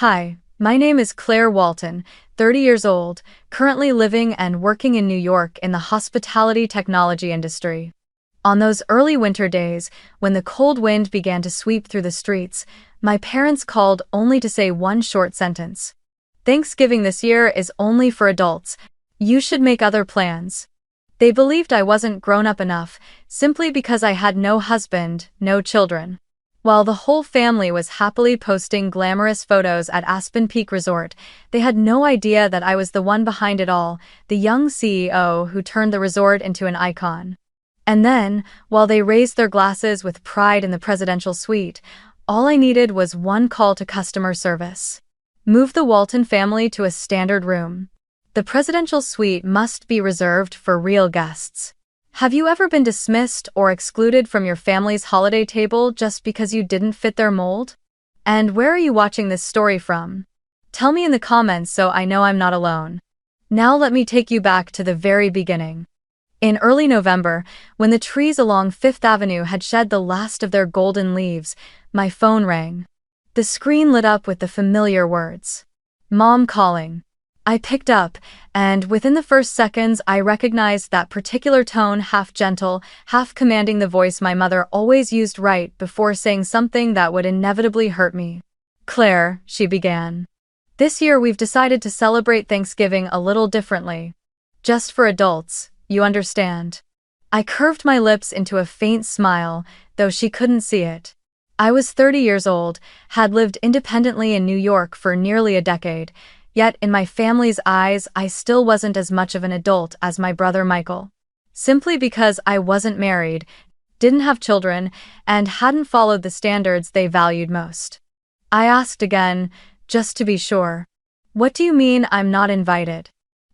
Hi, my name is Claire Walton, 30 years old, currently living and working in New York in the hospitality technology industry. On those early winter days, when the cold wind began to sweep through the streets, my parents called only to say one short sentence. Thanksgiving this year is only for adults. You should make other plans. They believed I wasn't grown up enough, simply because I had no husband, no children. While the whole family was happily posting glamorous photos at Aspen Peak Resort, they had no idea that I was the one behind it all, the young CEO who turned the resort into an icon. And then, while they raised their glasses with pride in the presidential suite, all I needed was one call to customer service. Move the Walton family to a standard room. The presidential suite must be reserved for real guests. Have you ever been dismissed or excluded from your family's holiday table just because you didn't fit their mold? And where are you watching this story from? Tell me in the comments so I know I'm not alone. Now let me take you back to the very beginning. In early November, when the trees along Fifth Avenue had shed the last of their golden leaves, my phone rang. The screen lit up with the familiar words. Mom calling. I picked up, and within the first seconds I recognized that particular tone, half gentle, half commanding, the voice my mother always used right before saying something that would inevitably hurt me. Claire, she began. This year we've decided to celebrate Thanksgiving a little differently. Just for adults, you understand. I curved my lips into a faint smile, though she couldn't see it. I was 30 years old, had lived independently in New York for nearly a decade, yet in my family's eyes I still wasn't as much of an adult as my brother Michael. Simply because I wasn't married, didn't have children, and hadn't followed the standards they valued most. I asked again, just to be sure. What do you mean I'm not invited?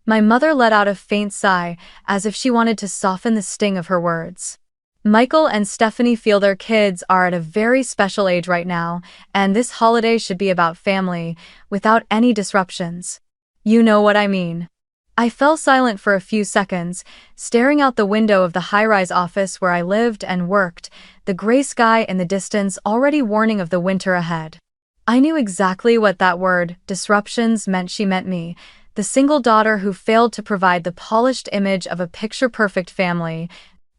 My mother let out a faint sigh, as if she wanted to soften the sting of her words. Michael and Stephanie feel their kids are at a very special age right now, and this holiday should be about family, without any disruptions. You know what I mean. I fell silent for a few seconds, staring out the window of the high-rise office where I lived and worked, the gray sky in the distance already warning of the winter ahead. I knew exactly what that word, disruptions, meant. She meant me, the single daughter who failed to provide the polished image of a picture-perfect family,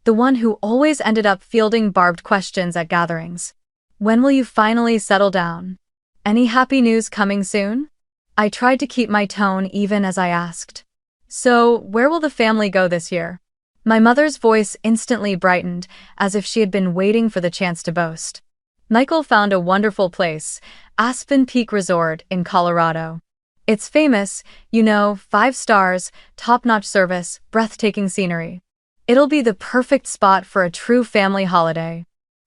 the one who always ended up fielding barbed questions at gatherings. When will you finally settle down? Any happy news coming soon? I tried to keep my tone even as I asked. So, where will the family go this year? My mother's voice instantly brightened, as if she had been waiting for the chance to boast. Michael found a wonderful place, Aspen Peak Resort in Colorado. It's famous, 5 stars, top-notch service, breathtaking scenery. It'll be the perfect spot for a true family holiday.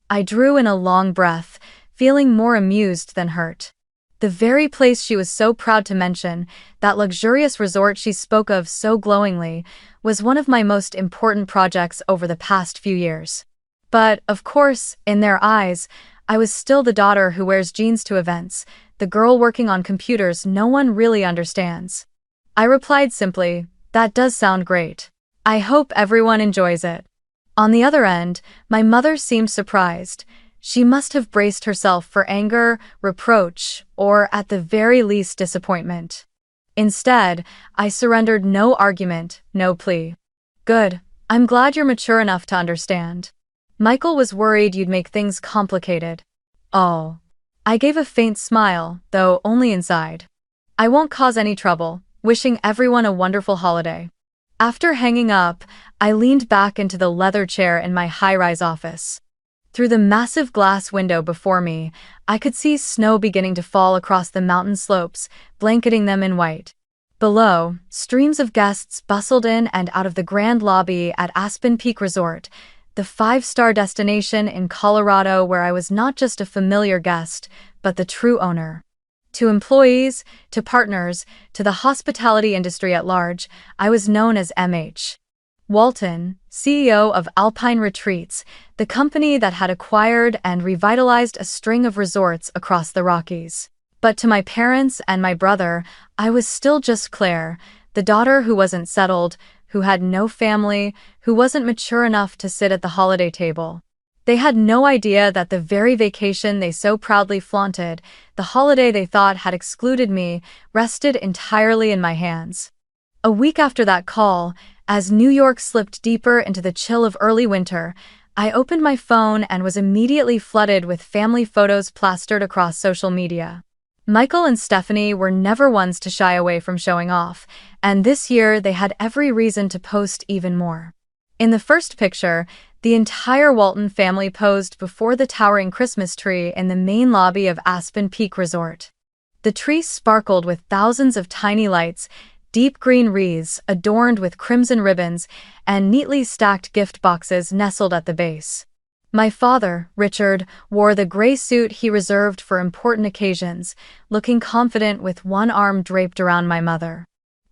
I drew in a long breath, feeling more amused than hurt. The very place she was so proud to mention, that luxurious resort she spoke of so glowingly, was one of my most important projects over the past few years. But, of course, in their eyes, I was still the daughter who wears jeans to events, the girl working on computers no one really understands. I replied simply, "That does sound great. I hope everyone enjoys it." On the other end, my mother seemed surprised. She must have braced herself for anger, reproach, or at the very least disappointment. Instead, I surrendered no argument, no plea. Good, I'm glad you're mature enough to understand. Michael was worried you'd make things complicated. Oh. I gave a faint smile, though only inside. I won't cause any trouble, wishing everyone a wonderful holiday. After hanging up, I leaned back into the leather chair in my high-rise office. Through the massive glass window before me, I could see snow beginning to fall across the mountain slopes, blanketing them in white. Below, streams of guests bustled in and out of the grand lobby at Aspen Peak Resort, the 5-star destination in Colorado where I was not just a familiar guest, but the true owner. To employees, to partners, to the hospitality industry at large, I was known as M.H. Walton, CEO of Alpine Retreats, the company that had acquired and revitalized a string of resorts across the Rockies. But to my parents and my brother, I was still just Claire, the daughter who wasn't settled, who had no family, who wasn't mature enough to sit at the holiday table. They had no idea that the very vacation they so proudly flaunted, the holiday they thought had excluded me, rested entirely in my hands. A week after that call, as New York slipped deeper into the chill of early winter, I opened my phone and was immediately flooded with family photos plastered across social media. Michael and Stephanie were never ones to shy away from showing off, and this year they had every reason to post even more. In the first picture, the entire Walton family posed before the towering Christmas tree in the main lobby of Aspen Peak Resort. The tree sparkled with thousands of tiny lights, deep green wreaths adorned with crimson ribbons, and neatly stacked gift boxes nestled at the base. My father, Richard, wore the gray suit he reserved for important occasions, looking confident with one arm draped around my mother.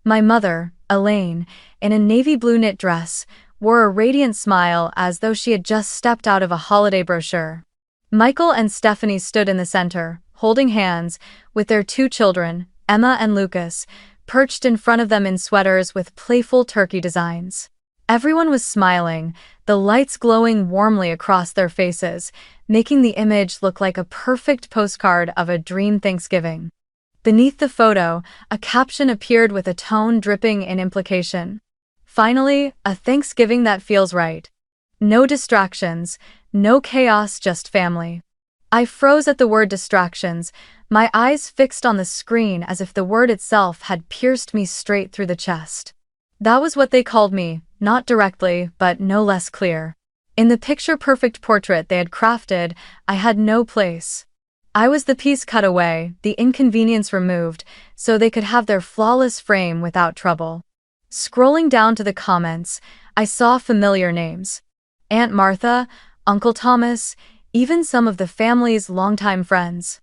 My mother, Elaine, in a navy blue knit dress, wore a radiant smile as though she had just stepped out of a holiday brochure. Michael and Stephanie stood in the center, holding hands, with their two children, Emma and Lucas, perched in front of them in sweaters with playful turkey designs. Everyone was smiling, the lights glowing warmly across their faces, making the image look like a perfect postcard of a dream Thanksgiving. Beneath the photo, a caption appeared with a tone dripping in implication. Finally, a Thanksgiving that feels right. No distractions, no chaos, just family. I froze at the word distractions, my eyes fixed on the screen as if the word itself had pierced me straight through the chest. That was what they called me, not directly, but no less clear. In the picture-perfect portrait they had crafted, I had no place. I was the piece cut away, the inconvenience removed, so they could have their flawless frame without trouble. Scrolling down to the comments, I saw familiar names. Aunt Martha, Uncle Thomas, even some of the family's longtime friends.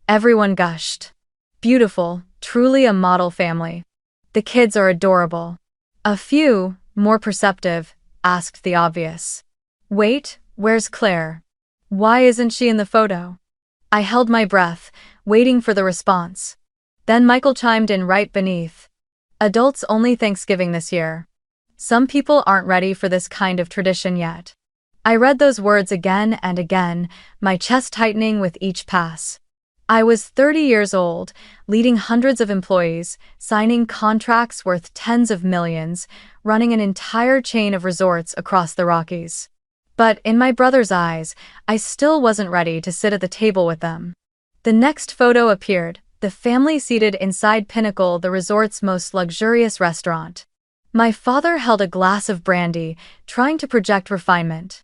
Everyone gushed. Beautiful, truly a model family. The kids are adorable. A few, more perceptive, asked the obvious. Wait, where's Claire? Why isn't she in the photo? I held my breath, waiting for the response. Then Michael chimed in right beneath. Adults only Thanksgiving this year. Some people aren't ready for this kind of tradition yet. I read those words again and again, my chest tightening with each pass. I was 30 years old, leading hundreds of employees, signing contracts worth tens of millions, running an entire chain of resorts across the Rockies. But in my brother's eyes, I still wasn't ready to sit at the table with them. The next photo appeared, the family seated inside Pinnacle, the resort's most luxurious restaurant. My father held a glass of brandy, trying to project refinement.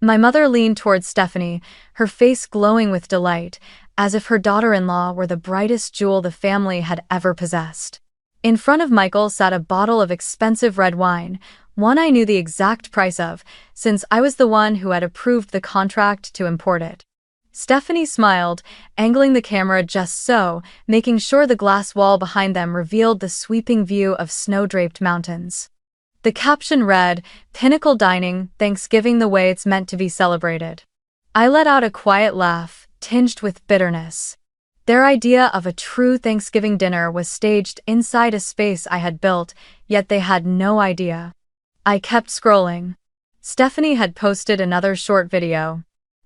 My mother leaned towards Stephanie, her face glowing with delight, as if her daughter-in-law were the brightest jewel the family had ever possessed. In front of Michael sat a bottle of expensive red wine, one I knew the exact price of, since I was the one who had approved the contract to import it. Stephanie smiled, angling the camera just so, making sure the glass wall behind them revealed the sweeping view of snow-draped mountains. The caption read, "Pinnacle Dining, Thanksgiving the way it's meant to be celebrated." I let out a quiet laugh, tinged with bitterness. Their idea of a true Thanksgiving dinner was staged inside a space I had built, yet they had no idea. I kept scrolling. Stephanie had posted another short video.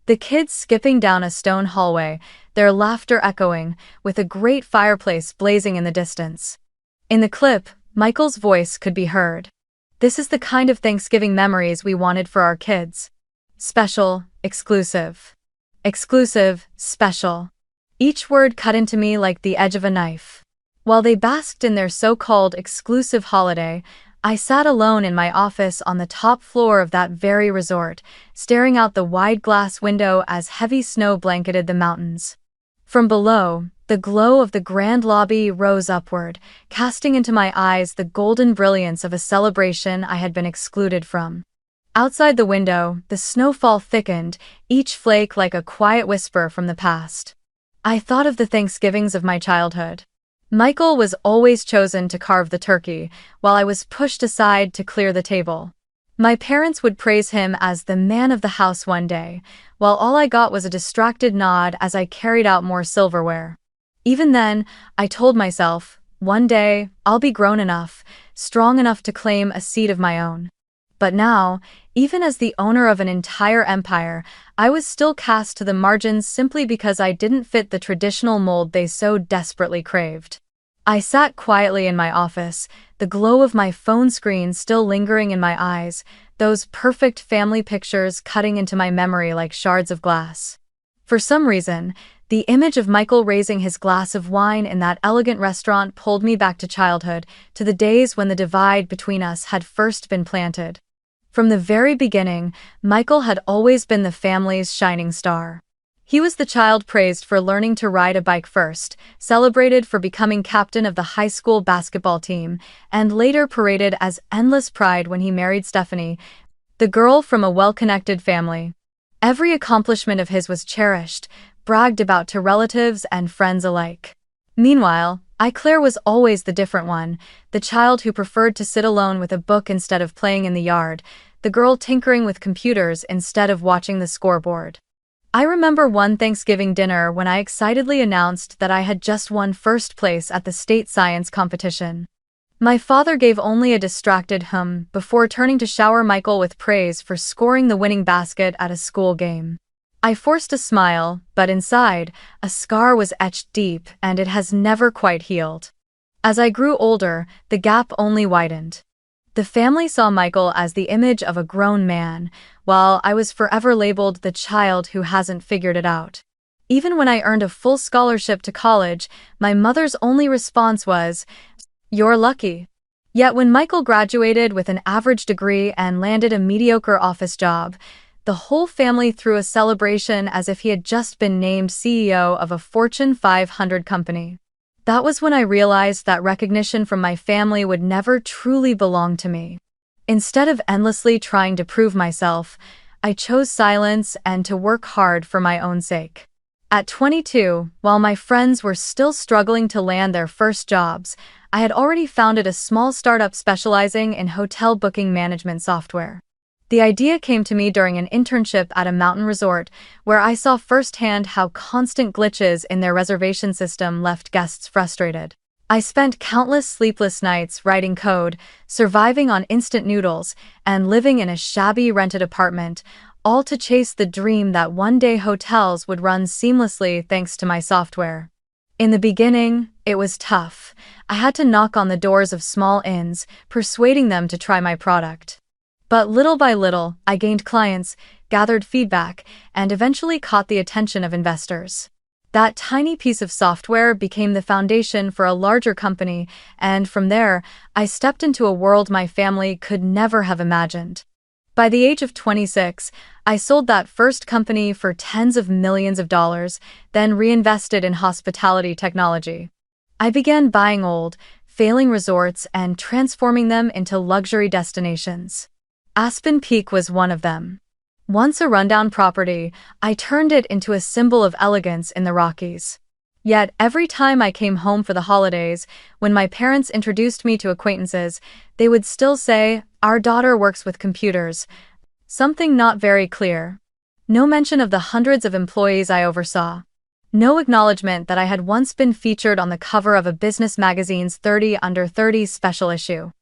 The kids skipping down a stone hallway, their laughter echoing, with a great fireplace blazing in the distance. In the clip, Michael's voice could be heard. This is the kind of Thanksgiving memories we wanted for our kids. Special, exclusive. Exclusive, special. Each word cut into me like the edge of a knife. While they basked in their so-called exclusive holiday, I sat alone in my office on the top floor of that very resort, staring out the wide glass window as heavy snow blanketed the mountains. From below, the glow of the grand lobby rose upward, casting into my eyes the golden brilliance of a celebration I had been excluded from. Outside the window, the snowfall thickened, each flake like a quiet whisper from the past. I thought of the Thanksgivings of my childhood. Michael was always chosen to carve the turkey, while I was pushed aside to clear the table. My parents would praise him as the man of the house one day, while all I got was a distracted nod as I carried out more silverware. Even then, I told myself, one day, I'll be grown enough, strong enough to claim a seat of my own. But now, even as the owner of an entire empire, I was still cast to the margins simply because I didn't fit the traditional mold they so desperately craved. I sat quietly in my office, the glow of my phone screen still lingering in my eyes, those perfect family pictures cutting into my memory like shards of glass. For some reason, the image of Michael raising his glass of wine in that elegant restaurant pulled me back to childhood, to the days when the divide between us had first been planted. From the very beginning, Michael had always been the family's shining star. He was the child praised for learning to ride a bike first, celebrated for becoming captain of the high school basketball team, and later paraded as endless pride when he married Stephanie, the girl from a well-connected family. Every accomplishment of his was cherished, bragged about to relatives and friends alike. Meanwhile, Claire was always the different one, the child who preferred to sit alone with a book instead of playing in the yard, the girl tinkering with computers instead of watching the scoreboard. I remember one Thanksgiving dinner when I excitedly announced that I had just won first place at the state science competition. My father gave only a distracted hum before turning to shower Michael with praise for scoring the winning basket at a school game. I forced a smile, but inside, a scar was etched deep and it has never quite healed. As I grew older, the gap only widened. The family saw Michael as the image of a grown man, while I was forever labeled the child who hasn't figured it out. Even when I earned a full scholarship to college, my mother's only response was, "You're lucky." Yet when Michael graduated with an average degree and landed a mediocre office job, the whole family threw a celebration as if he had just been named CEO of a Fortune 500 company. That was when I realized that recognition from my family would never truly belong to me. Instead of endlessly trying to prove myself, I chose silence and to work hard for my own sake. At 22, while my friends were still struggling to land their first jobs, I had already founded a small startup specializing in hotel booking management software. The idea came to me during an internship at a mountain resort, where I saw firsthand how constant glitches in their reservation system left guests frustrated. I spent countless sleepless nights writing code, surviving on instant noodles, and living in a shabby rented apartment, all to chase the dream that one day hotels would run seamlessly thanks to my software. In the beginning, it was tough. I had to knock on the doors of small inns, persuading them to try my product. But little by little, I gained clients, gathered feedback, and eventually caught the attention of investors. That tiny piece of software became the foundation for a larger company, and from there, I stepped into a world my family could never have imagined. By the age of 26, I sold that first company for tens of millions of dollars, then reinvested in hospitality technology. I began buying old, failing resorts and transforming them into luxury destinations. Aspen Peak was one of them. Once a rundown property, I turned it into a symbol of elegance in the Rockies. Yet every time I came home for the holidays, when my parents introduced me to acquaintances, they would still say, "Our daughter works with computers." Something not very clear. No mention of the hundreds of employees I oversaw. No acknowledgement that I had once been featured on the cover of a business magazine's 30 Under 30 special issue.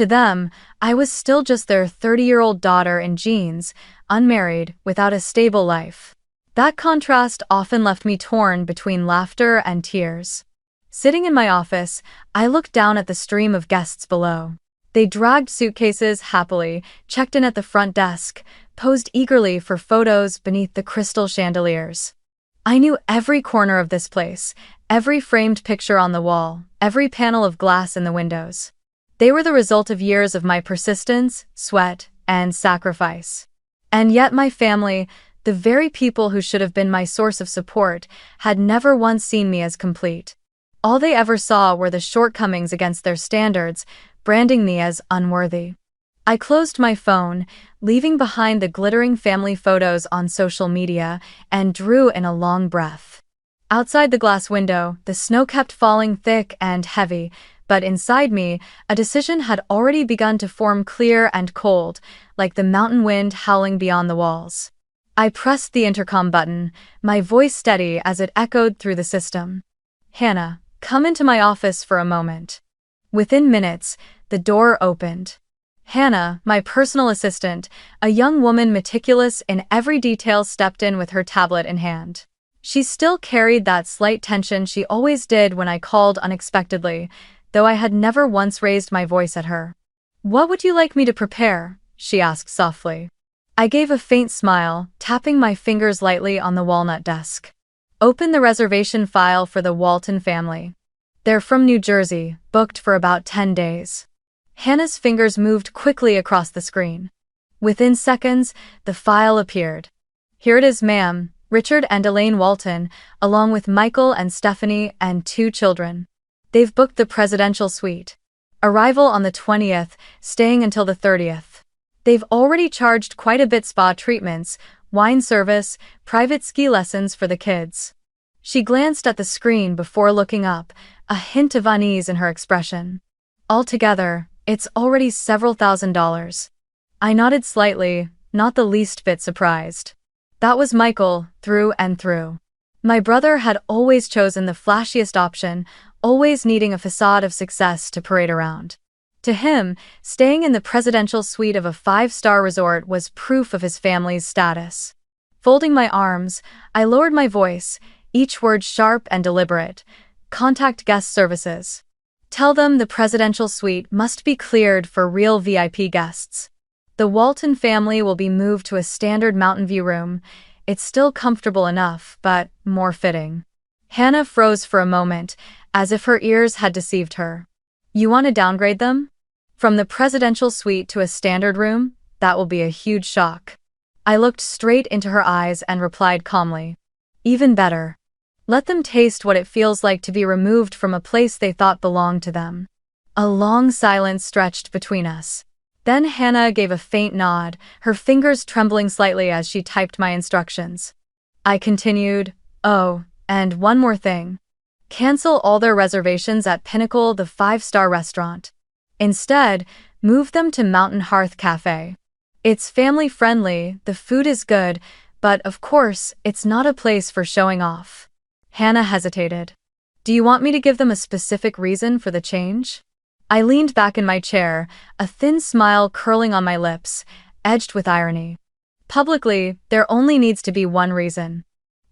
To them, I was still just their 30-year-old daughter in jeans, unmarried, without a stable life. That contrast often left me torn between laughter and tears. Sitting in my office, I looked down at the stream of guests below. They dragged suitcases happily, checked in at the front desk, posed eagerly for photos beneath the crystal chandeliers. I knew every corner of this place, every framed picture on the wall, every panel of glass in the windows. They were the result of years of my persistence, sweat, and sacrifice. And yet my family, the very people who should have been my source of support, had never once seen me as complete. All they ever saw were the shortcomings against their standards, branding me as unworthy. I closed my phone, leaving behind the glittering family photos on social media, and drew in a long breath. Outside the glass window, the snow kept falling thick and heavy, but inside me, a decision had already begun to form, clear and cold, like the mountain wind howling beyond the walls. I pressed the intercom button, my voice steady as it echoed through the system. "Hannah, come into my office for a moment." Within minutes, the door opened. Hannah, my personal assistant, a young woman meticulous in every detail, stepped in with her tablet in hand. She still carried that slight tension she always did when I called unexpectedly, though I had never once raised my voice at her. "What would you like me to prepare?" she asked softly. I gave a faint smile, tapping my fingers lightly on the walnut desk. "Open the reservation file for the Walton family. They're from New Jersey, booked for about 10 days. Hannah's fingers moved quickly across the screen. Within seconds, the file appeared. "Here it is, ma'am. Richard and Elaine Walton, along with Michael and Stephanie and 2 children. They've booked the presidential suite. Arrival on the 20th, staying until the 30th. They've already charged quite a bit: spa treatments, wine service, private ski lessons for the kids." She glanced at the screen before looking up, a hint of unease in her expression. "Altogether, it's already several $1,000s. I nodded slightly, not the least bit surprised. That was Michael, through and through. My brother had always chosen the flashiest option, always needing a facade of success to parade around. To him, staying in the presidential suite of a 5-star resort was proof of his family's status. Folding my arms, I lowered my voice, each word sharp and deliberate. "Contact guest services. Tell them the presidential suite must be cleared for real VIP guests. The Walton family will be moved to a standard mountain view room. It's still comfortable enough, but more fitting." Hannah froze for a moment, as if her ears had deceived her. "You want to downgrade them? From the presidential suite to a standard room? That will be a huge shock." I looked straight into her eyes and replied calmly. "Even better. Let them taste what it feels like to be removed from a place they thought belonged to them." A long silence stretched between us. Then Hannah gave a faint nod, her fingers trembling slightly as she typed my instructions. I continued, "Oh, and one more thing. Cancel all their reservations at Pinnacle, the 5-star restaurant. Instead, move them to Mountain Hearth Cafe. It's family-friendly, the food is good, but of course, it's not a place for showing off." Hannah hesitated. "Do you want me to give them a specific reason for the change?" I leaned back in my chair, a thin smile curling on my lips, edged with irony. "Publicly, there only needs to be one reason.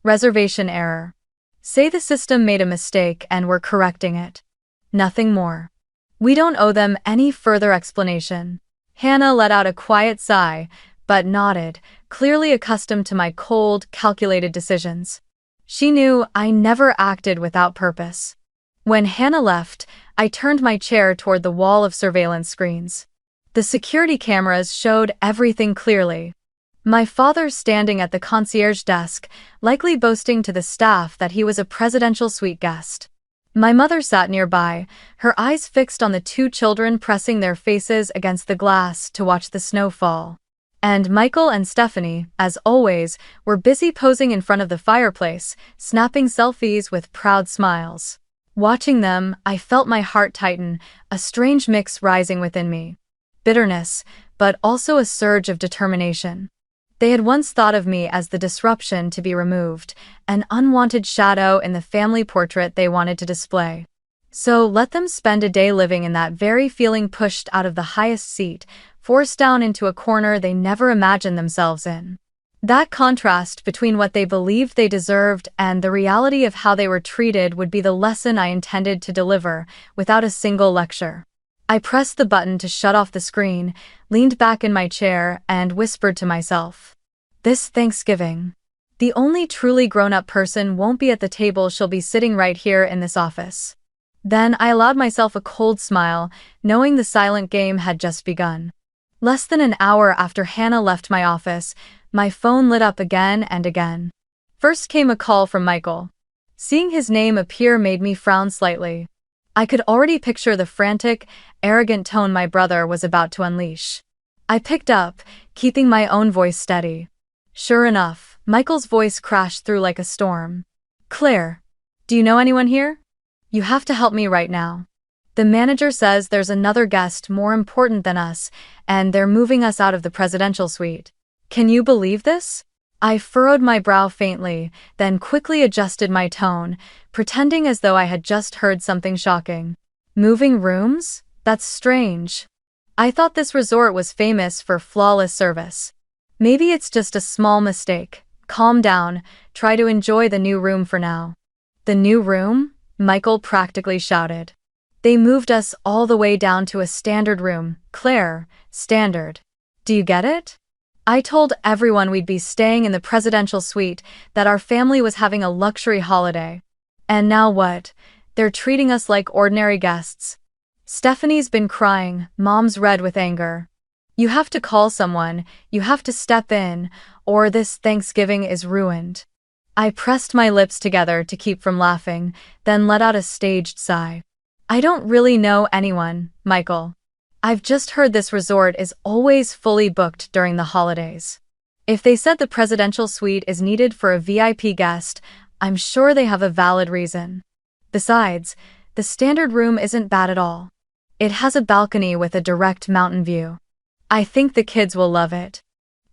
Reservation error. Say the system made a mistake and we're correcting it. Nothing more. We don't owe them any further explanation." Hannah let out a quiet sigh, but nodded, clearly accustomed to my cold, calculated decisions. She knew I never acted without purpose. When Hannah left, I turned my chair toward the wall of surveillance screens. The security cameras showed everything clearly. My father standing at the concierge desk, likely boasting to the staff that he was a presidential suite guest. My mother sat nearby, her eyes fixed on the 2 children pressing their faces against the glass to watch the snow fall. And Michael and Stephanie, as always, were busy posing in front of the fireplace, snapping selfies with proud smiles. Watching them, I felt my heart tighten, a strange mix rising within me. Bitterness, but also a surge of determination. They had once thought of me as the disruption to be removed, an unwanted shadow in the family portrait they wanted to display. So let them spend a day living in that very feeling, pushed out of the highest seat, forced down into a corner they never imagined themselves in. That contrast between what they believed they deserved and the reality of how they were treated would be the lesson I intended to deliver, without a single lecture. I pressed the button to shut off the screen, leaned back in my chair, and whispered to myself, "This Thanksgiving, the only truly grown-up person won't be at the table. She'll be sitting right here in this office." Then I allowed myself a cold smile, knowing the silent game had just begun. Less than an hour after Hannah left my office, my phone lit up again and again. First came a call from Michael. Seeing his name appear made me frown slightly. I could already picture the frantic, arrogant tone my brother was about to unleash. I picked up, keeping my own voice steady. Sure enough, Michael's voice crashed through like a storm. "Claire, do you know anyone here? You have to help me right now. The manager says there's another guest more important than us, and they're moving us out of the presidential suite. Can you believe this?" I furrowed my brow faintly, then quickly adjusted my tone, pretending as though I had just heard something shocking. "Moving rooms? That's strange. I thought this resort was famous for flawless service. Maybe it's just a small mistake. Calm down, try to enjoy the new room for now." "The new room?" Michael practically shouted. "They moved us all the way down to a standard room, Claire, standard. Do you get it? I told everyone we'd be staying in the presidential suite, that our family was having a luxury holiday. And now what? They're treating us like ordinary guests." Stephanie's been crying, Mom's red with anger. "You have to call someone, you have to step in, or this Thanksgiving is ruined." I pressed my lips together to keep from laughing, then let out a staged sigh. "I don't really know anyone, Michael. I've just heard this resort is always fully booked during the holidays. If they said the presidential suite is needed for a VIP guest, I'm sure they have a valid reason. Besides, the standard room isn't bad at all. It has a balcony with a direct mountain view. I think the kids will love it."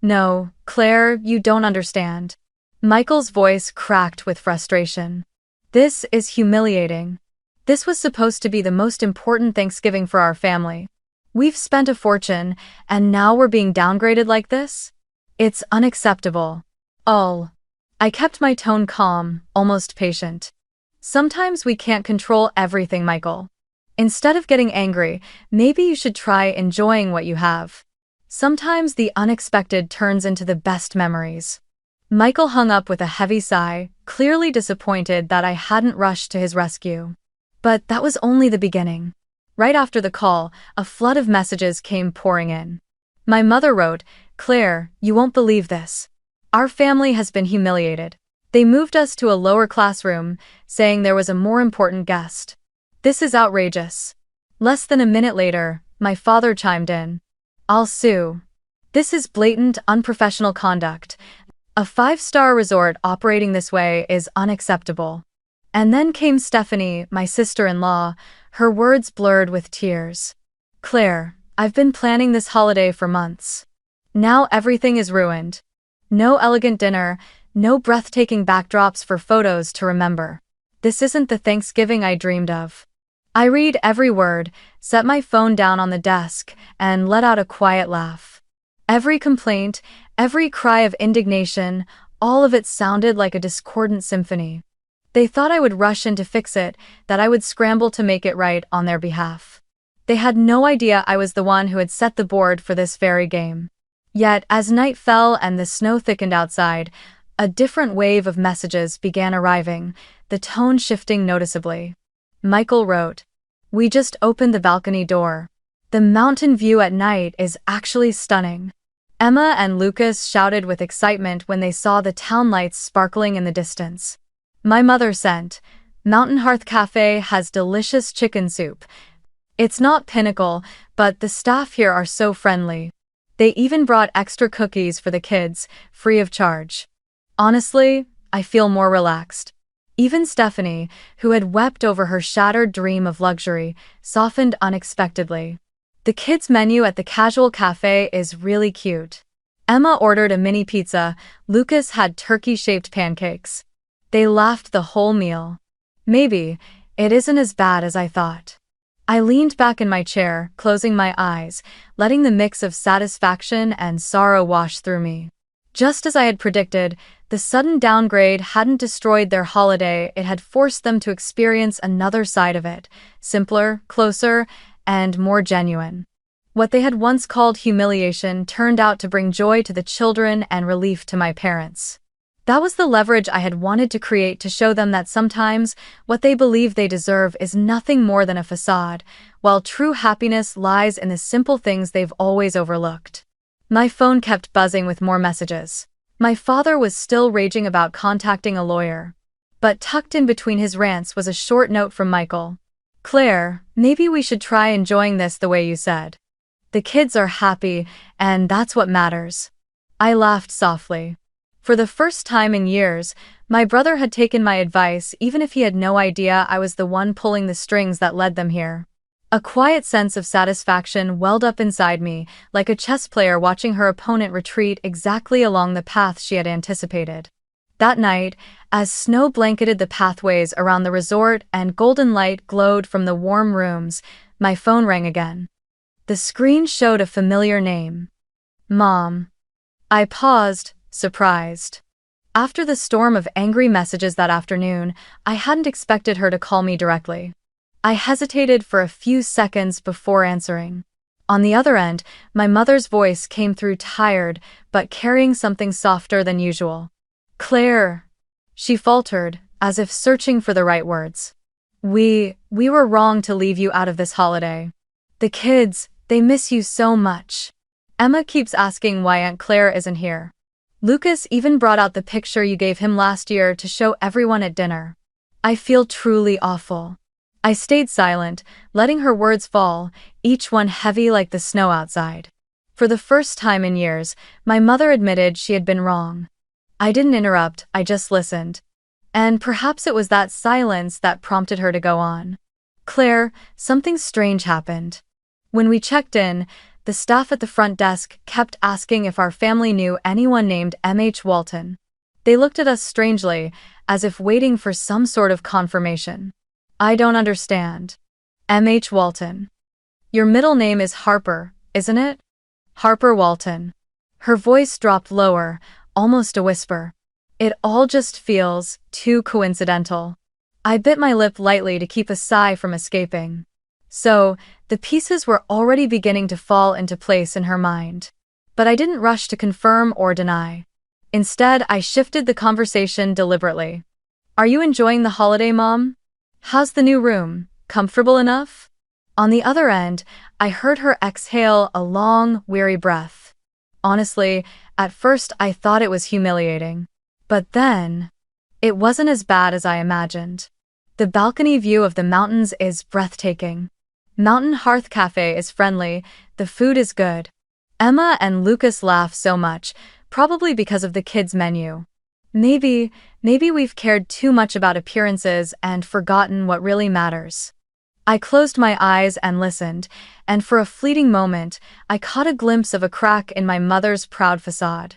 "No, Claire, you don't understand." Michael's voice cracked with frustration. "This is humiliating. This was supposed to be the most important Thanksgiving for our family. We've spent a fortune, and now we're being downgraded like this? It's unacceptable." "All." I kept my tone calm, almost patient. "Sometimes we can't control everything, Michael. Instead of getting angry, maybe you should try enjoying what you have. Sometimes the unexpected turns into the best memories." Michael hung up with a heavy sigh, clearly disappointed that I hadn't rushed to his rescue. But that was only the beginning. Right after the call, a flood of messages came pouring in. My mother wrote, "Claire, you won't believe this. Our family has been humiliated. They moved us to a lower classroom, saying there was a more important guest. This is outrageous." Less than a minute later, my father chimed in. "I'll sue. This is blatant, unprofessional conduct. A five-star resort operating this way is unacceptable." And then came Stephanie, my sister-in-law, her words blurred with tears. "Claire, I've been planning this holiday for months. Now everything is ruined. No elegant dinner, no breathtaking backdrops for photos to remember. This isn't the Thanksgiving I dreamed of." I read every word, set my phone down on the desk, and let out a quiet laugh. Every complaint, every cry of indignation, all of it sounded like a discordant symphony. They thought I would rush in to fix it, that I would scramble to make it right on their behalf. They had no idea I was the one who had set the board for this very game. Yet, as night fell and the snow thickened outside, a different wave of messages began arriving, the tone shifting noticeably. Michael wrote, "We just opened the balcony door. The mountain view at night is actually stunning." Emma and Lucas shouted with excitement when they saw the town lights sparkling in the distance. My mother sent, "Mountain Hearth Cafe has delicious chicken soup. It's not pinnacle, but the staff here are so friendly. They even brought extra cookies for the kids, free of charge." Honestly, I feel more relaxed. Even Stephanie, who had wept over her shattered dream of luxury, softened unexpectedly. "The kids' menu at the casual cafe is really cute." Emma ordered a mini pizza, Lucas had turkey-shaped pancakes. They laughed the whole meal. Maybe it isn't as bad as I thought. I leaned back in my chair, closing my eyes, letting the mix of satisfaction and sorrow wash through me. Just as I had predicted, the sudden downgrade hadn't destroyed their holiday, it had forced them to experience another side of it, simpler, closer, and more genuine. What they had once called humiliation turned out to bring joy to the children and relief to my parents. That was the leverage I had wanted to create to show them that sometimes what they believe they deserve is nothing more than a facade, while true happiness lies in the simple things they've always overlooked. My phone kept buzzing with more messages. My father was still raging about contacting a lawyer. But tucked in between his rants was a short note from Michael. "Claire, maybe we should try enjoying this the way you said. The kids are happy, and that's what matters." I laughed softly. For the first time in years, my brother had taken my advice even if he had no idea I was the one pulling the strings that led them here. A quiet sense of satisfaction welled up inside me, like a chess player watching her opponent retreat exactly along the path she had anticipated. That night, as snow blanketed the pathways around the resort and golden light glowed from the warm rooms, my phone rang again. The screen showed a familiar name. Mom. I paused, surprised. After the storm of angry messages that afternoon, I hadn't expected her to call me directly. I hesitated for a few seconds before answering. On the other end, my mother's voice came through tired, but carrying something softer than usual. Claire. She faltered, as if searching for the right words. We were wrong to leave you out of this holiday. The kids, they miss you so much. Emma keeps asking why Aunt Claire isn't here. Lucas even brought out the picture you gave him last year to show everyone at dinner. I feel truly awful. I stayed silent, letting her words fall, each one heavy like the snow outside. For the first time in years, my mother admitted she had been wrong. I didn't interrupt, I just listened. And perhaps it was that silence that prompted her to go on. Claire, something strange happened. When we checked in, the staff at the front desk kept asking if our family knew anyone named M.H. Walton. They looked at us strangely, as if waiting for some sort of confirmation. I don't understand. M.H. Walton. Your middle name is Harper, isn't it? Harper Walton. Her voice dropped lower, almost a whisper. It all just feels too coincidental. I bit my lip lightly to keep a sigh from escaping. So, the pieces were already beginning to fall into place in her mind. But I didn't rush to confirm or deny. Instead, I shifted the conversation deliberately. Are you enjoying the holiday, Mom? How's the new room? Comfortable enough? On the other end, I heard her exhale a long, weary breath. Honestly, at first I thought it was humiliating. But then, it wasn't as bad as I imagined. The balcony view of the mountains is breathtaking. Mountain Hearth Cafe is friendly, the food is good. Emma and Lucas laugh so much, probably because of the kids' menu. Maybe we've cared too much about appearances and forgotten what really matters. I closed my eyes and listened, and for a fleeting moment, I caught a glimpse of a crack in my mother's proud facade.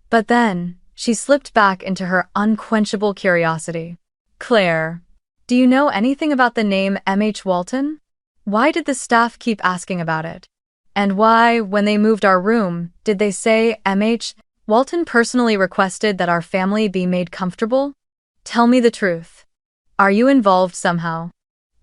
But then, she slipped back into her unquenchable curiosity. Claire, do you know anything about the name M.H. Walton? Why did the staff keep asking about it? And why, when they moved our room, did they say M.H. Walton personally requested that our family be made comfortable? Tell me the truth. Are you involved somehow?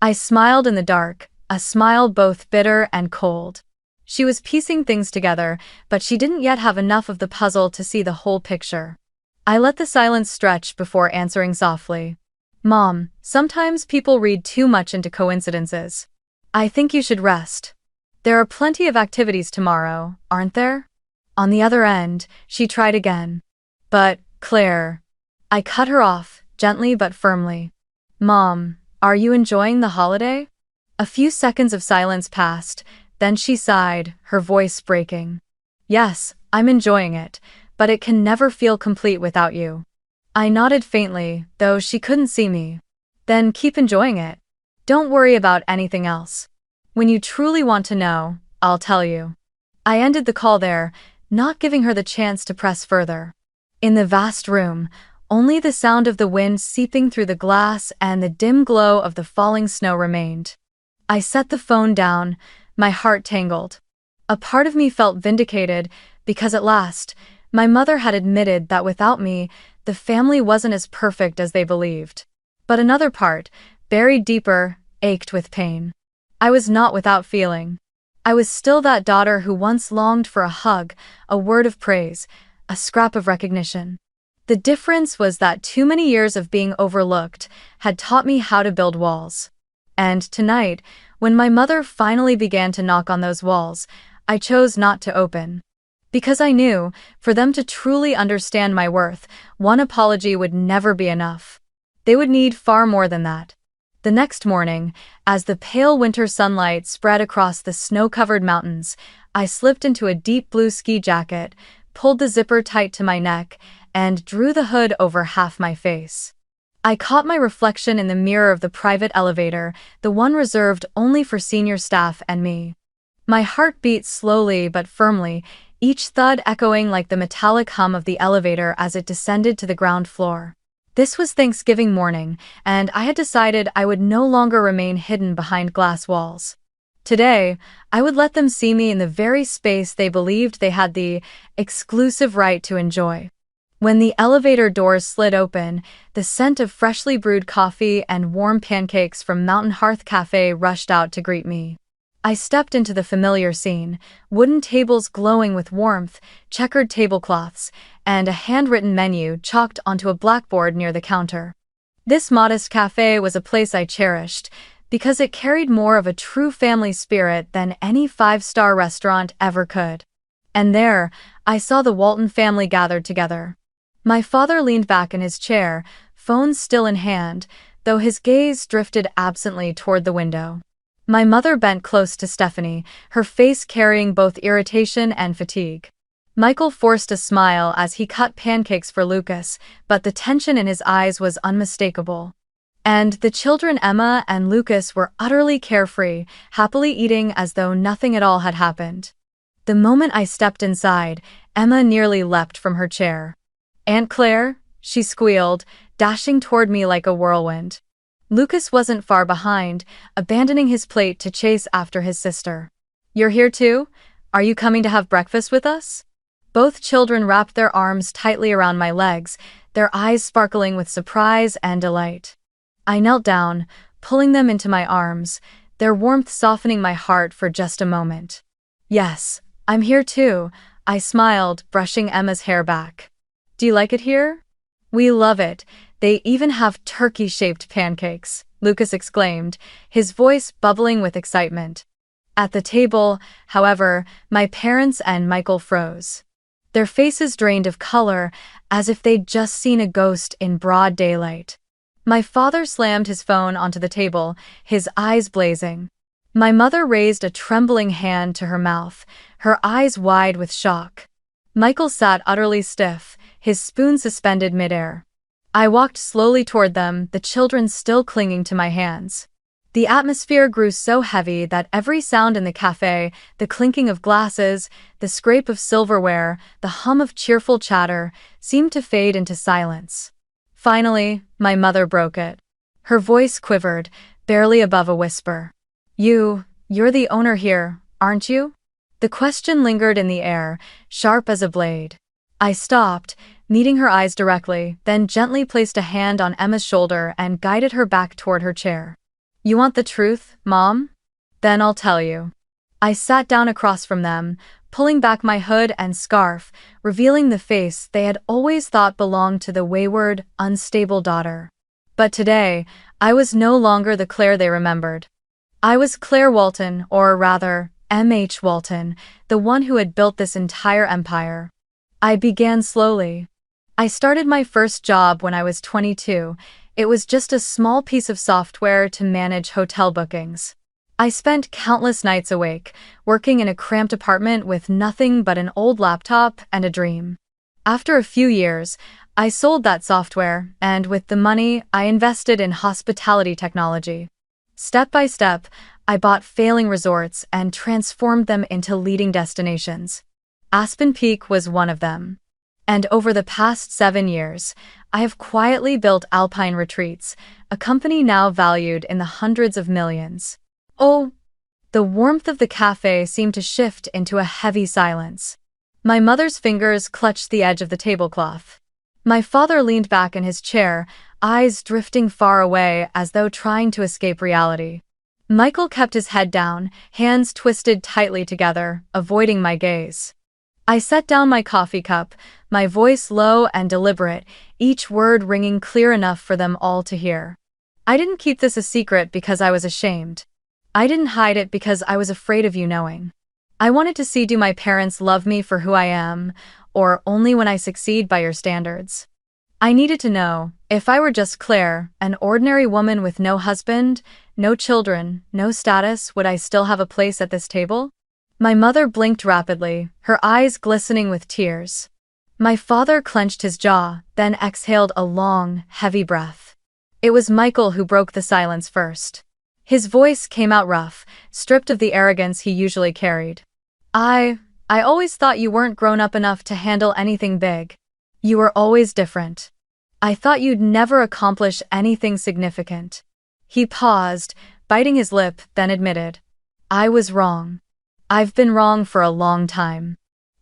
I smiled in the dark, a smile both bitter and cold. She was piecing things together, but she didn't yet have enough of the puzzle to see the whole picture. I let the silence stretch before answering softly. Mom, sometimes people read too much into coincidences. I think you should rest. There are plenty of activities tomorrow, aren't there? On the other end, she tried again. But, Claire. I cut her off, gently but firmly. Mom, are you enjoying the holiday? A few seconds of silence passed, then she sighed, her voice breaking. Yes, I'm enjoying it, but it can never feel complete without you. I nodded faintly, though she couldn't see me. Then keep enjoying it. Don't worry about anything else. When you truly want to know, I'll tell you. I ended the call there, not giving her the chance to press further. In the vast room, only the sound of the wind seeping through the glass and the dim glow of the falling snow remained. I set the phone down, my heart tangled. A part of me felt vindicated because at last, my mother had admitted that without me, the family wasn't as perfect as they believed. But another part, buried deeper, ached with pain. I was not without feeling. I was still that daughter who once longed for a hug, a word of praise, a scrap of recognition. The difference was that too many years of being overlooked had taught me how to build walls. And tonight, when my mother finally began to knock on those walls, I chose not to open. Because I knew, for them to truly understand my worth, one apology would never be enough. They would need far more than that. The next morning, as the pale winter sunlight spread across the snow-covered mountains, I slipped into a deep blue ski jacket, pulled the zipper tight to my neck, and drew the hood over half my face. I caught my reflection in the mirror of the private elevator, the one reserved only for senior staff and me. My heart beat slowly but firmly, each thud echoing like the metallic hum of the elevator as it descended to the ground floor. This was Thanksgiving morning, and I had decided I would no longer remain hidden behind glass walls. Today, I would let them see me in the very space they believed they had the exclusive right to enjoy. When the elevator doors slid open, the scent of freshly brewed coffee and warm pancakes from Mountain Hearth Cafe rushed out to greet me. I stepped into the familiar scene, wooden tables glowing with warmth, checkered tablecloths, and a handwritten menu chalked onto a blackboard near the counter. This modest cafe was a place I cherished, because it carried more of a true family spirit than any five-star restaurant ever could. And there, I saw the Walton family gathered together. My father leaned back in his chair, phone still in hand, though his gaze drifted absently toward the window. My mother bent close to Stephanie, her face carrying both irritation and fatigue. Michael forced a smile as he cut pancakes for Lucas, but the tension in his eyes was unmistakable. And the children Emma and Lucas were utterly carefree, happily eating as though nothing at all had happened. The moment I stepped inside, Emma nearly leapt from her chair. "Aunt Claire," she squealed, dashing toward me like a whirlwind. Lucas wasn't far behind, abandoning his plate to chase after his sister. "You're here too? Are you coming to have breakfast with us?" Both children wrapped their arms tightly around my legs, their eyes sparkling with surprise and delight. I knelt down, pulling them into my arms, their warmth softening my heart for just a moment. "Yes, I'm here too," I smiled, brushing Emma's hair back. "Do you like it here?" "We love it. They even have turkey-shaped pancakes," Lucas exclaimed, his voice bubbling with excitement. At the table, however, my parents and Michael froze. Their faces drained of color, as if they'd just seen a ghost in broad daylight. My father slammed his phone onto the table, his eyes blazing. My mother raised a trembling hand to her mouth, her eyes wide with shock. Michael sat utterly stiff, his spoon suspended midair. I walked slowly toward them, the children still clinging to my hands. The atmosphere grew so heavy that every sound in the cafe, the clinking of glasses, the scrape of silverware, the hum of cheerful chatter, seemed to fade into silence. Finally, my mother broke it. Her voice quivered, barely above a whisper. You're the owner here, aren't you?" The question lingered in the air, sharp as a blade. I stopped, meeting her eyes directly, then gently placed a hand on Emma's shoulder and guided her back toward her chair. "You want the truth, Mom? Then I'll tell you." I sat down across from them, pulling back my hood and scarf, revealing the face they had always thought belonged to the wayward, unstable daughter. But today, I was no longer the Claire they remembered. I was Claire Walton, or rather, M.H. Walton, the one who had built this entire empire. I began slowly. I started my first job when I was 22. It was just a small piece of software to manage hotel bookings. I spent countless nights awake, working in a cramped apartment with nothing but an old laptop and a dream. After a few years, I sold that software, and with the money, I invested in hospitality technology. Step by step, I bought failing resorts and transformed them into leading destinations. Aspen Peak was one of them. And over the past 7 years, I have quietly built Alpine Retreats, a company now valued in the hundreds of millions. Oh, the warmth of the cafe seemed to shift into a heavy silence. My mother's fingers clutched the edge of the tablecloth. My father leaned back in his chair, eyes drifting far away as though trying to escape reality. Michael kept his head down, hands twisted tightly together, avoiding my gaze. I set down my coffee cup, my voice low and deliberate, each word ringing clear enough for them all to hear. I didn't keep this a secret because I was ashamed. I didn't hide it because I was afraid of you knowing. I wanted to see, do my parents love me for who I am, or only when I succeed by your standards? I needed to know, if I were just Claire, an ordinary woman with no husband, no children, no status, would I still have a place at this table? My mother blinked rapidly, her eyes glistening with tears. My father clenched his jaw, then exhaled a long, heavy breath. It was Michael who broke the silence first. His voice came out rough, stripped of the arrogance he usually carried. I always thought you weren't grown up enough to handle anything big. You were always different. I thought you'd never accomplish anything significant." He paused, biting his lip, then admitted, I was wrong. I've been wrong for a long time.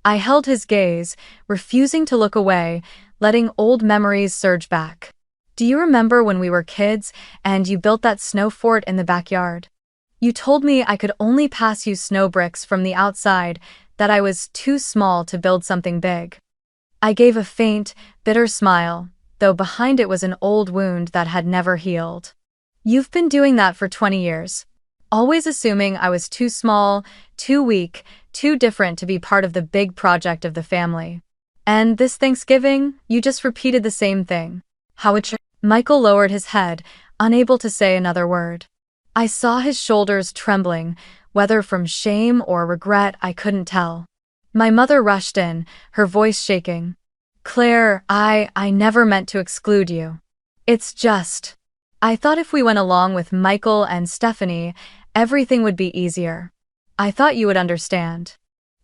I held his gaze, refusing to look away, letting old memories surge back. Do you remember when we were kids and you built that snow fort in the backyard? You told me I could only pass you snow bricks from the outside, that I was too small to build something big. I gave a faint, bitter smile, though behind it was an old wound that had never healed. You've been doing that for 20 years. Always assuming I was too small, too weak, too different to be part of the big project of the family. And this Thanksgiving, you just repeated the same thing. Michael lowered his head, unable to say another word. I saw his shoulders trembling, whether from shame or regret I couldn't tell. My mother rushed in, her voice shaking. Claire, I never meant to exclude you. It's just, I thought if we went along with Michael and Stephanie, everything would be easier. I thought you would understand.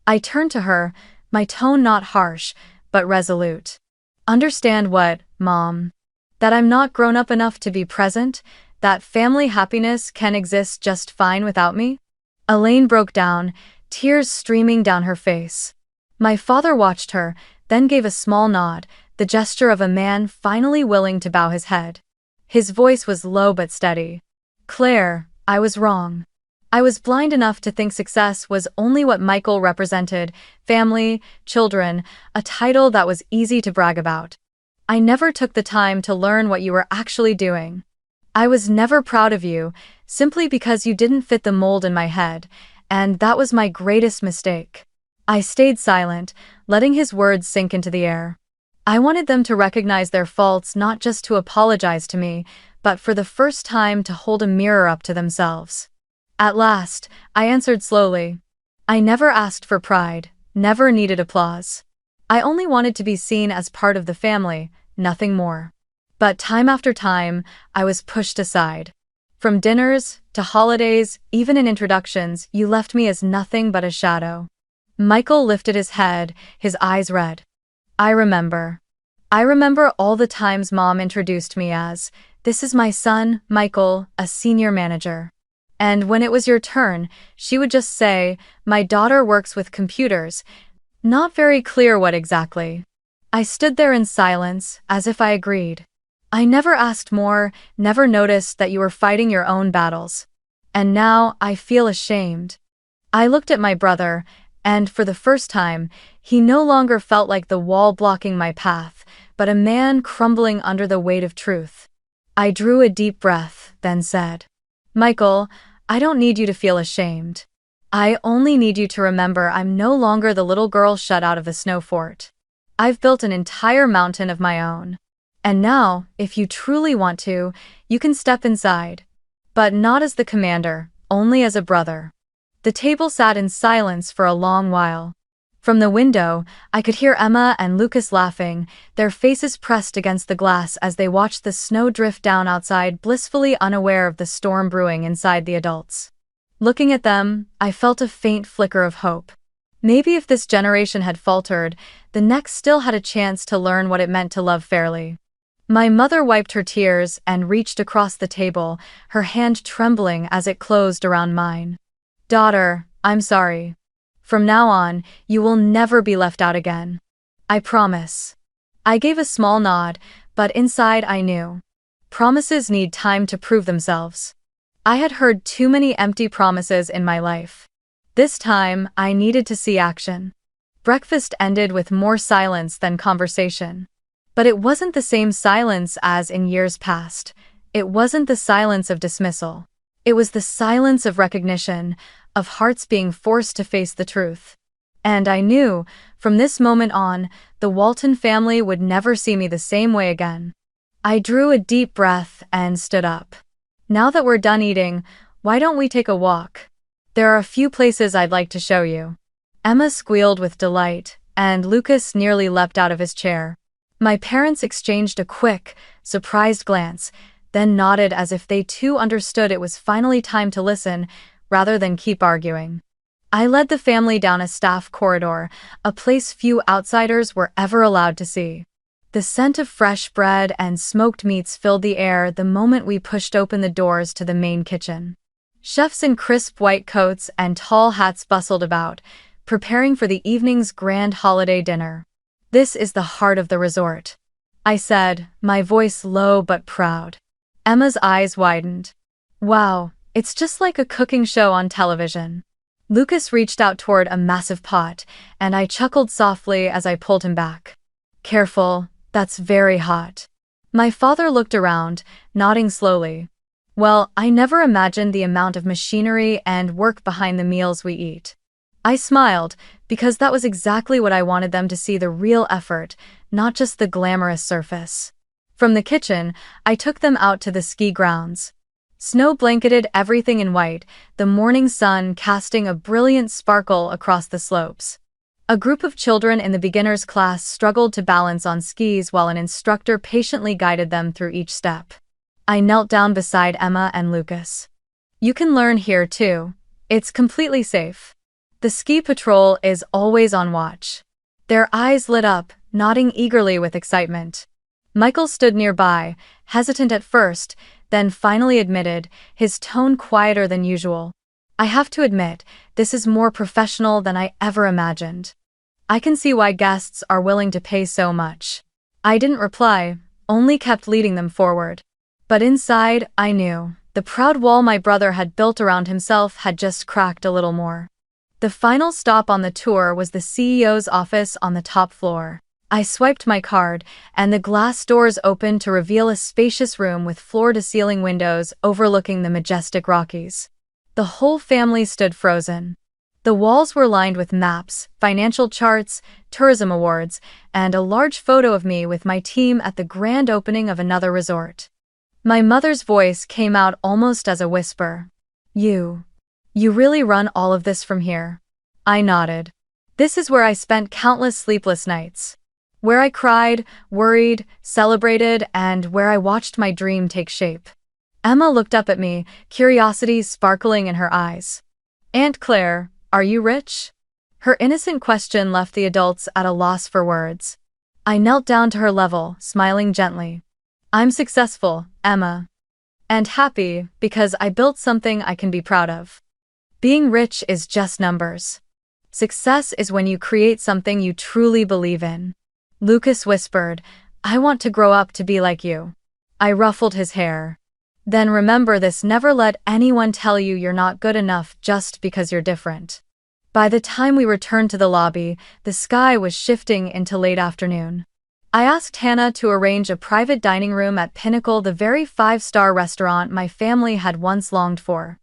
I turned to her, my tone not harsh, but resolute. Understand what, Mom? That I'm not grown up enough to be present? That family happiness can exist just fine without me? Elaine broke down, tears streaming down her face. My father watched her, then gave a small nod, the gesture of a man finally willing to bow his head. His voice was low but steady. Claire, I was wrong. I was blind enough to think success was only what Michael represented, family, children, a title that was easy to brag about. I never took the time to learn what you were actually doing. I was never proud of you, simply because you didn't fit the mold in my head, and that was my greatest mistake. I stayed silent, letting his words sink into the air. I wanted them to recognize their faults, not just to apologize to me, but for the first time to hold a mirror up to themselves. At last, I answered slowly. I never asked for pride, never needed applause. I only wanted to be seen as part of the family, nothing more. But time after time, I was pushed aside. From dinners to holidays, even in introductions, you left me as nothing but a shadow. Michael lifted his head, his eyes red. I remember all the times Mom introduced me as, "This is my son, Michael, a senior manager." And when it was your turn, she would just say, "My daughter works with computers." Not very clear what exactly. I stood there in silence, as if I agreed. I never asked more, never noticed that you were fighting your own battles. And now I feel ashamed. I looked at my brother, and for the first time, he no longer felt like the wall blocking my path, but a man crumbling under the weight of truth. I drew a deep breath, then said, Michael, I don't need you to feel ashamed. I only need you to remember I'm no longer the little girl shut out of the snow fort. I've built an entire mountain of my own. And now, if you truly want to, you can step inside. But not as the commander, only as a brother. The table sat in silence for a long while. From the window, I could hear Emma and Lucas laughing, their faces pressed against the glass as they watched the snow drift down outside, blissfully unaware of the storm brewing inside the adults. Looking at them, I felt a faint flicker of hope. Maybe if this generation had faltered, the next still had a chance to learn what it meant to love fairly. My mother wiped her tears and reached across the table, her hand trembling as it closed around mine. Daughter, I'm sorry. From now on, you will never be left out again. I promise. I gave a small nod, but inside I knew. Promises need time to prove themselves. I had heard too many empty promises in my life. This time, I needed to see action. Breakfast ended with more silence than conversation. But it wasn't the same silence as in years past. It wasn't the silence of dismissal. It was the silence of recognition, of hearts being forced to face the truth. And I knew, from this moment on, the Walton family would never see me the same way again. I drew a deep breath and stood up. Now that we're done eating, why don't we take a walk? There are a few places I'd like to show you. Emma squealed with delight, and Lucas nearly leapt out of his chair. My parents exchanged a quick, surprised glance, then nodded as if they too understood it was finally time to listen, rather than keep arguing. I led the family down a staff corridor, a place few outsiders were ever allowed to see. The scent of fresh bread and smoked meats filled the air the moment we pushed open the doors to the main kitchen. Chefs in crisp white coats and tall hats bustled about, preparing for the evening's grand holiday dinner. "This is the heart of the resort," I said, my voice low but proud. Emma's eyes widened. "Wow, it's just like a cooking show on television." Lucas reached out toward a massive pot, and I chuckled softly as I pulled him back. "Careful, that's very hot." My father looked around, nodding slowly. Well, I never imagined the amount of machinery and work behind the meals we eat. I smiled, because that was exactly what I wanted them to see, the real effort, not just the glamorous surface. From the kitchen, I took them out to the ski grounds. Snow blanketed everything in white, the morning sun casting a brilliant sparkle across the slopes. A group of children in the beginner's class struggled to balance on skis while an instructor patiently guided them through each step. I knelt down beside Emma and Lucas. "You can learn here too. It's completely safe." The ski patrol is always on watch. Their eyes lit up, nodding eagerly with excitement. Michael stood nearby, hesitant at first, then finally admitted, his tone quieter than usual. "I have to admit, this is more professional than I ever imagined. I can see why guests are willing to pay so much." I didn't reply, only kept leading them forward. But inside, I knew, the proud wall my brother had built around himself had just cracked a little more. The final stop on the tour was the CEO's office on the top floor. I swiped my card, and the glass doors opened to reveal a spacious room with floor-to-ceiling windows overlooking the majestic Rockies. The whole family stood frozen. The walls were lined with maps, financial charts, tourism awards, and a large photo of me with my team at the grand opening of another resort. My mother's voice came out almost as a whisper. You really run all of this from here?" I nodded. "This is where I spent countless sleepless nights. Where I cried, worried, celebrated, and where I watched my dream take shape." Emma looked up at me, curiosity sparkling in her eyes. "Aunt Claire, are you rich?" Her innocent question left the adults at a loss for words. I knelt down to her level, smiling gently. "I'm successful, Emma. And happy, because I built something I can be proud of. Being rich is just numbers. Success is when you create something you truly believe in." Lucas whispered, "I want to grow up to be like you." I ruffled his hair. "Then remember this: never let anyone tell you you're not good enough just because you're different." By the time we returned to the lobby, the sky was shifting into late afternoon. I asked Hannah to arrange a private dining room at Pinnacle, the very five-star restaurant my family had once longed for.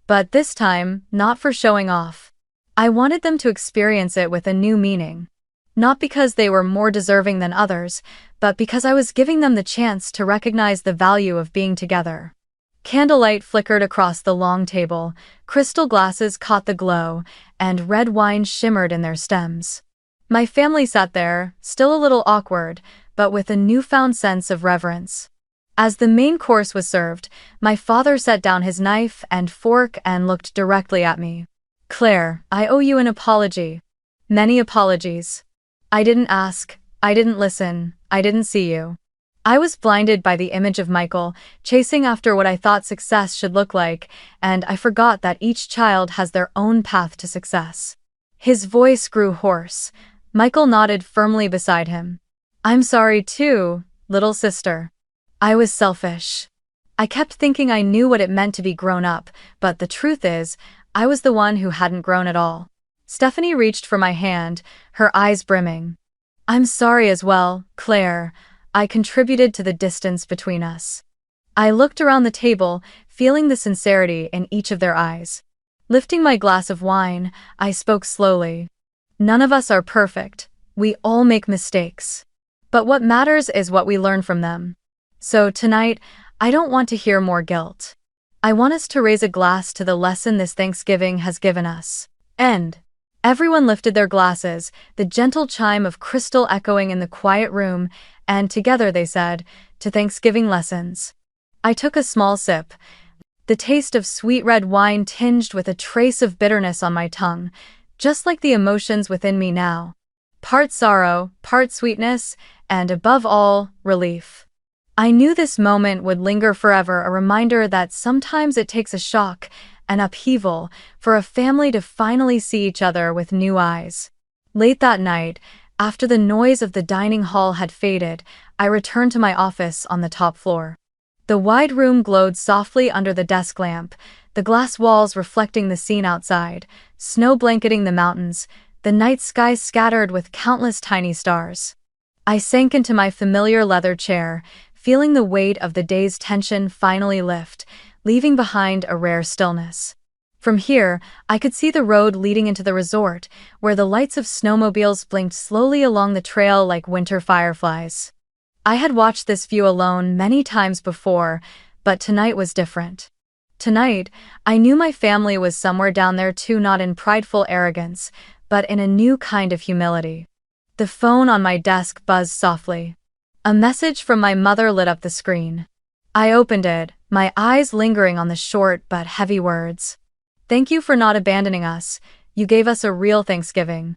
But this time, not for showing off. I wanted them to experience it with a new meaning. Not because they were more deserving than others, but because I was giving them the chance to recognize the value of being together. Candlelight flickered across the long table, crystal glasses caught the glow, and red wine shimmered in their stems. My family sat there, still a little awkward, but with a newfound sense of reverence. As the main course was served, my father set down his knife and fork and looked directly at me. "Claire, I owe you an apology." "Many apologies. I didn't ask, I didn't listen, I didn't see you." I was blinded by the image of Michael, chasing after what I thought success should look like, and I forgot that each child has their own path to success. His voice grew hoarse. Michael nodded firmly beside him. "I'm sorry too, little sister. I was selfish. I kept thinking I knew what it meant to be grown up, but the truth is, I was the one who hadn't grown at all." Stephanie reached for my hand, her eyes brimming. "I'm sorry as well, Claire. I contributed to the distance between us." I looked around the table, feeling the sincerity in each of their eyes. Lifting my glass of wine, I spoke slowly. "None of us are perfect. We all make mistakes. But what matters is what we learn from them. So tonight, I don't want to hear more guilt. I want us to raise a glass to the lesson this Thanksgiving has given us." End. Everyone lifted their glasses, the gentle chime of crystal echoing in the quiet room, and together they said, "To Thanksgiving lessons." I took a small sip. The taste of sweet red wine tinged with a trace of bitterness on my tongue, just like the emotions within me now. Part sorrow, part sweetness, and above all, relief. I knew this moment would linger forever, a reminder that sometimes it takes a shock, an upheaval, for a family to finally see each other with new eyes. Late that night, after the noise of the dining hall had faded, I returned to my office on the top floor. The wide room glowed softly under the desk lamp, the glass walls reflecting the scene outside, snow blanketing the mountains, the night sky scattered with countless tiny stars. I sank into my familiar leather chair, feeling the weight of the day's tension finally lift, leaving behind a rare stillness. From here, I could see the road leading into the resort, where the lights of snowmobiles blinked slowly along the trail like winter fireflies. I had watched this view alone many times before, but tonight was different. Tonight, I knew my family was somewhere down there too, not in prideful arrogance, but in a new kind of humility. The phone on my desk buzzed softly. A message from my mother lit up the screen. I opened it, my eyes lingering on the short but heavy words. "Thank you for not abandoning us. You gave us a real Thanksgiving."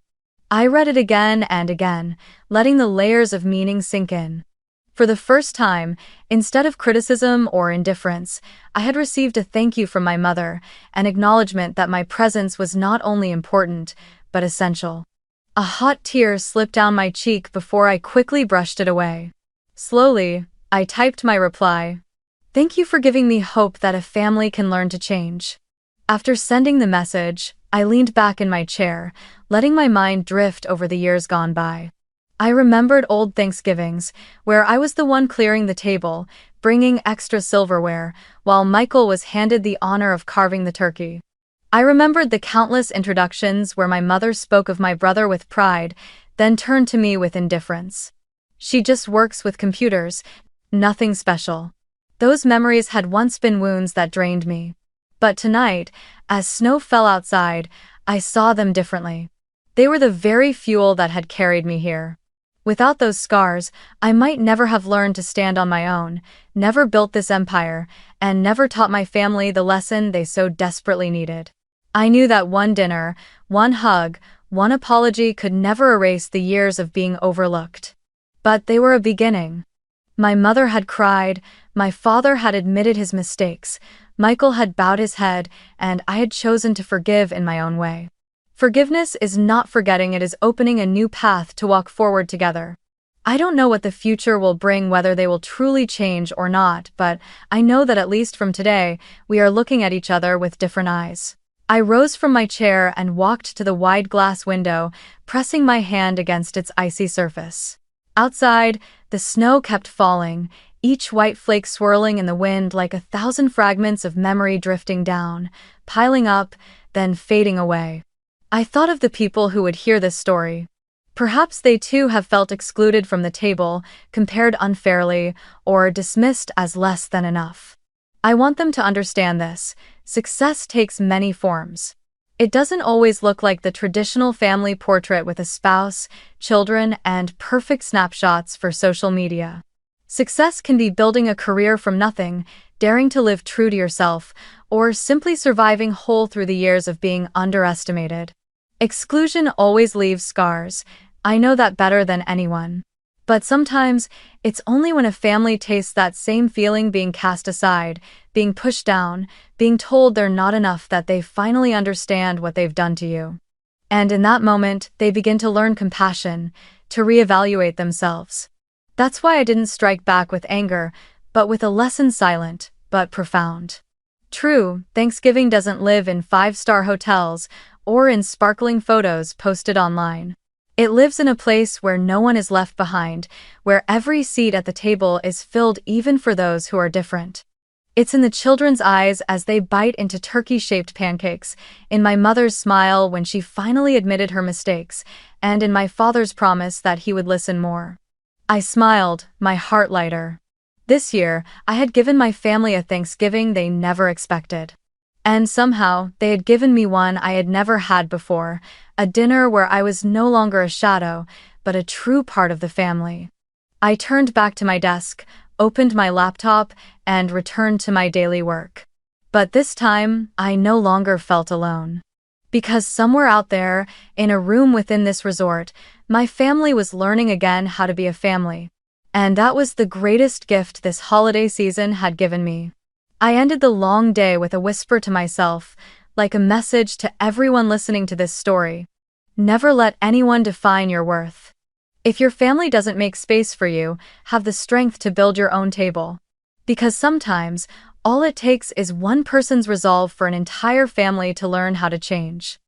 I read it again and again, letting the layers of meaning sink in. For the first time, instead of criticism or indifference, I had received a thank you from my mother, an acknowledgement that my presence was not only important, but essential. A hot tear slipped down my cheek before I quickly brushed it away. Slowly, I typed my reply. "Thank you for giving me hope that a family can learn to change." After sending the message, I leaned back in my chair, letting my mind drift over the years gone by. I remembered old Thanksgivings, where I was the one clearing the table, bringing extra silverware, while Michael was handed the honor of carving the turkey. I remembered the countless introductions where my mother spoke of my brother with pride, then turned to me with indifference. "She just works with computers, nothing special." Those memories had once been wounds that drained me. But tonight, as snow fell outside, I saw them differently. They were the very fuel that had carried me here. Without those scars, I might never have learned to stand on my own, never built this empire, and never taught my family the lesson they so desperately needed. I knew that one dinner, one hug, one apology could never erase the years of being overlooked. But they were a beginning. My mother had cried, my father had admitted his mistakes, Michael had bowed his head, and I had chosen to forgive in my own way. Forgiveness is not forgetting, it is opening a new path to walk forward together. I don't know what the future will bring, whether they will truly change or not, but I know that at least from today, we are looking at each other with different eyes. I rose from my chair and walked to the wide glass window, pressing my hand against its icy surface. Outside, the snow kept falling, each white flake swirling in the wind like 1,000 fragments of memory drifting down, piling up, then fading away. I thought of the people who would hear this story. Perhaps they too have felt excluded from the table, compared unfairly, or dismissed as less than enough. I want them to understand this. Success takes many forms. It doesn't always look like the traditional family portrait with a spouse, children, and perfect snapshots for social media. Success can be building a career from nothing, daring to live true to yourself, or simply surviving whole through the years of being underestimated. Exclusion always leaves scars. I know that better than anyone. But sometimes, it's only when a family tastes that same feeling, being cast aside, being pushed down, being told they're not enough, that they finally understand what they've done to you. And in that moment, they begin to learn compassion, to reevaluate themselves. That's why I didn't strike back with anger, but with a lesson, silent, but profound. True, Thanksgiving doesn't live in 5-star hotels or in sparkling photos posted online. It lives in a place where no one is left behind, where every seat at the table is filled, even for those who are different. It's in the children's eyes as they bite into turkey-shaped pancakes, in my mother's smile when she finally admitted her mistakes, and in my father's promise that he would listen more. I smiled, my heart lighter. This year, I had given my family a Thanksgiving they never expected. And somehow, they had given me one I had never had before, a dinner where I was no longer a shadow, but a true part of the family. I turned back to my desk, opened my laptop, and returned to my daily work. But this time, I no longer felt alone. Because somewhere out there, in a room within this resort, my family was learning again how to be a family. And that was the greatest gift this holiday season had given me. I ended the long day with a whisper to myself, like a message to everyone listening to this story. Never let anyone define your worth. If your family doesn't make space for you, have the strength to build your own table. Because sometimes, all it takes is one person's resolve for an entire family to learn how to change.